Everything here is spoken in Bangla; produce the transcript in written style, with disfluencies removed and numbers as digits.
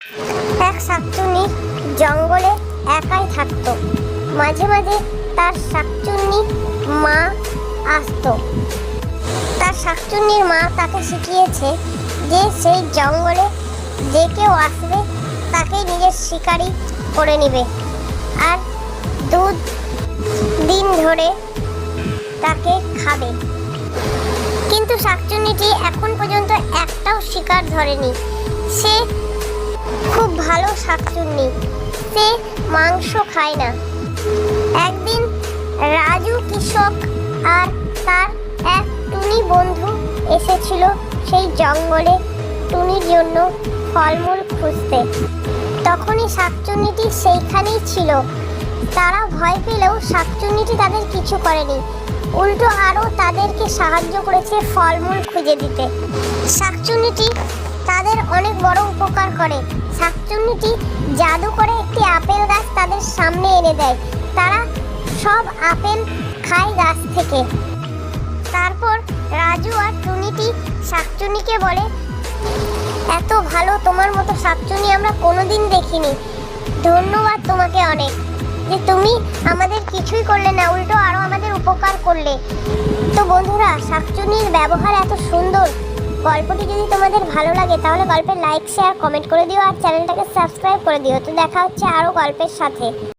এক শাকচুন্নি জঙ্গলে একাই থাকতো। মাঝে মাঝে তার শাকচুন্নি মা আসতো। তার শাকচুন্নির মা তাকে শিখিয়েছে যে সেই জঙ্গলে যে কেউ আসবে তাকে নিজের শিকারি করে নেবে আর দিন ধরে তাকে খাবে। কিন্তু শাকচুন্নিটি এখন পর্যন্ত একটাও শিকার ধরেনি। সে খুব ভালো শাকচুন্নি, সে মাংস খায় না। একদিন রাজু কৃষক আর তার এক টুনি বন্ধু এসেছিল সেই জঙ্গলে টুনির জন্য ফলমূল খুঁজতে। তখনই শাকচুন্নিটি সেইখানেই ছিল। তারা ভয় পেলেও শাকচুন্নিটি তাদের কিছু করেনি, উল্টো আরও তাদেরকে সাহায্য করেছে ফলমূল খুঁজে দিতে। শাকচুন্নিটি তাদের অনেক বড় উপকার করে। শাকচুন্নিটি জাদু করে একটি আপেল গাছ তাদের সামনে এনে দেয়। তারা সব আপেল খায় গাছ থেকে। তারপর রাজু আর টুনিটি শাকচুন্নিকে বলে, এত ভালো তোমার মতো শাকচুন্নি আমরা কোনোদিন দেখিনি। ধন্যবাদ তোমাকে অনেক, যে তুমি আমাদের কিছুই করলে না, উল্টো আরও আমাদের উপকার করলে। তো বন্ধুরা, শাকচুন্নির ব্যবহার এত সুন্দর। গল্পটি যদি তোমাদের ভালো লাগে তাহলে গল্পের লাইক, শেয়ার, কমেন্ট করে দিও আর চ্যানেলটাকে সাবস্ক্রাইব করে দিও। তো দেখা হচ্ছে আরও গল্পের সাথে।